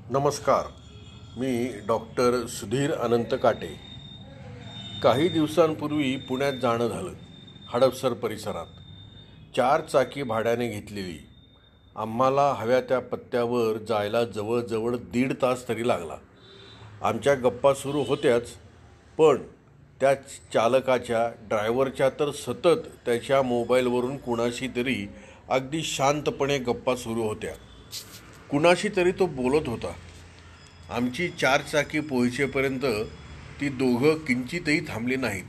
नमस्कार. मी डॉक्टर सुधीर अनंत काटे. काही दिवसांपूर्वी पुण्यात जाणं झालं. हडपसर परिसरात 4 चाकी भाड्याने घेतलेली. आम्हाला हव्या त्या पत्त्यावर जायला जवळजवळ 1.5 तास तरी लागला. आमच्या गप्पा सुरू होत्याच, पण त्या चालकाच्या, ड्रायव्हरच्या तर सतत त्याच्या मोबाईलवरून कुणाशी तरी अगदी शांतपणे गप्पा सुरू होत्या. कुणाशी तरी तो बोलत होता. आमची 4 चाकी पोहोचेपर्यंत ती दोघं किंचितही थांबली नाहीत.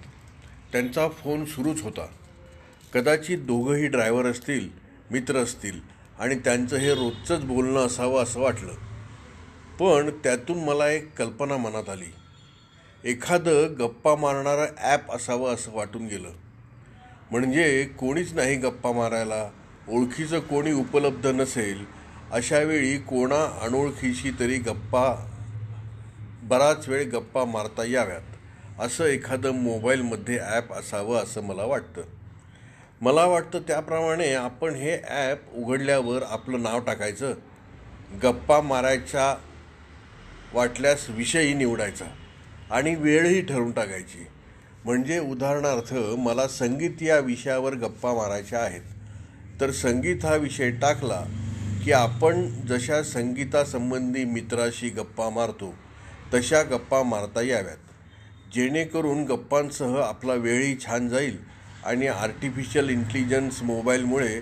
त्यांचा फोन सुरूच होता. कदाचित दोघंही ड्रायव्हर असतील, मित्र असतील आणि त्यांचं हे रोजचंच बोलणं असावं असं वाटलं. पण त्यातून मला एक कल्पना मनात आली. एखादं गप्पा मारणारं ॲप असावं असं वाटून गेलं. म्हणजे कोणीच नाही गप्पा मारायला, ओळखीचं कोणी उपलब्ध नसेल, अशावेळी कोणा अनोळखीशी तरी बराच वेळ गप्पा मारता याव्यात असं एखादं मोबाईलमध्ये ॲप असावं असं मला वाटतं. मला वाटतं त्याप्रमाणे आपण हे ॲप उघडल्यावर आपलं नाव टाकायचं, गप्पा मारायच्या वाटल्यास विषयही निवडायचा आणि वेळही ठरवून टाकायची. म्हणजे उदाहरणार्थ मला संगीत या विषयावर गप्पा मारायच्या आहेत, तर संगीत हा विषय टाकला की आपण जशा संगीतासंबंधी मित्राशी गप्पा मारतो तशा गप्पा मारता याव्यात, जेणेकरून गप्पांसह आपला वेळही छान जाईल आणि आर्टिफिशियल इंटेलिजन्स मोबाईलमुळे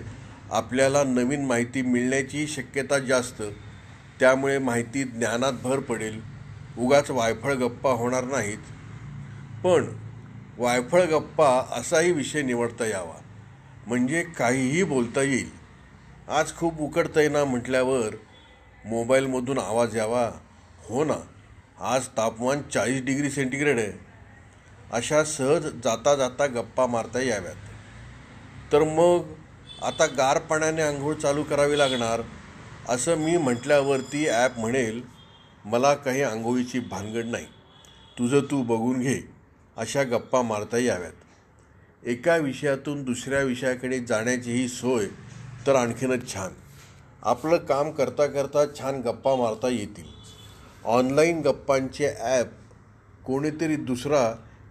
आपल्याला नवीन माहिती मिळण्याची शक्यता जास्त. त्यामुळे माहिती ज्ञानात भर पडेल. उगाच वायफळ गप्पा होणार नाहीत. पण वायफळ गप्पा असाही विषय निवडता यावा, म्हणजे काहीही बोलता येईल. आज खूप उकडतंय ना म्हटल्यावर मोबाईलमधून आवाज यावा, हो ना, आज तापमान 40 डिग्री सेंटीग्रेड आहे, अशा सहज जाता जाता गप्पा मारता याव्यात. तर मग आता गार पाण्याने आंघोळ चालू करावी लागणार असं मी म्हटल्यावरती ॲप म्हणेल, मला काही आंघोळीची भानगड नाही, तुझं तू बघून घे. अशा गप्पा मारता याव्यात. एका विषयातून दुसऱ्या विषयाकडे जाण्याची ही सोय तर आणखीनच छान. आपलं काम करता करता छान गप्पा मारता येतील. ऑनलाईन गप्पांचे ॲप कोणीतरी दुसरा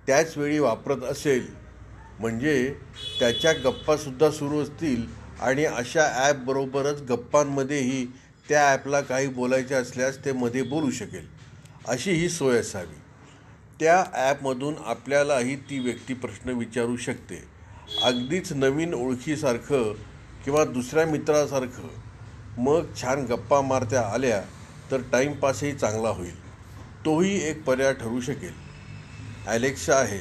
त्याच वेळी वापरत असेल म्हणजे त्याच्या गप्पासुद्धा सुरू असतील आणि अशा ॲपबरोबरच गप्पांमध्येही त्या ॲपला काही बोलायचे असल्यास ते मध्ये बोलू शकेल, अशी ही सोय असावी. त्या ॲपमधून आपल्यालाही ती व्यक्ती प्रश्न विचारू शकते, अगदीच नवीन ओळखीसारखं किंवा दुसऱ्या मित्रासारखं. मग छान गप्पा मारत्या आल्या तर टाईमपासही चांगला होईल. तोही एक पर्याय ठरू शकेल. ॲलेक्सा आहे,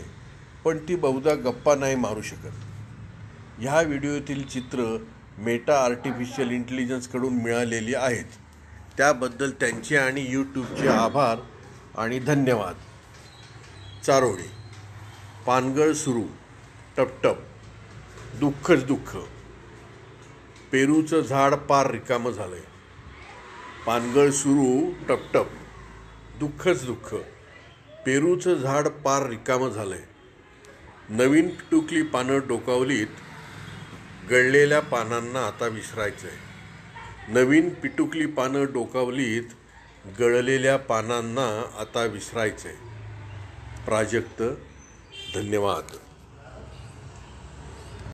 पण ती बहुधा गप्पा नाही मारू शकत. ह्या व्हिडिओतील चित्र मेटा आर्टिफिशियल इंटेलिजन्सकडून मिळालेली आहेत. त्याबद्दल त्यांचे आणि यूट्यूबचे आभार आणि धन्यवाद. चारोळी. पानगळ सुरू, टपटप, दुःखच दुःख. पेरूचं झाड पार रिकामं झालंय. पानगळ सुरू, टपटप, दुःखच दुःख. पेरूचं झाड पार रिकामं झालंय. नवीन पिटुकली पानं डोकावलीत, गळलेल्या पानांना आता विसरायचंय. नवीन पिटुकली पानं डोकावलीत, गळलेल्या पानांना आता विसरायचंय. प्राजक्त. धन्यवाद.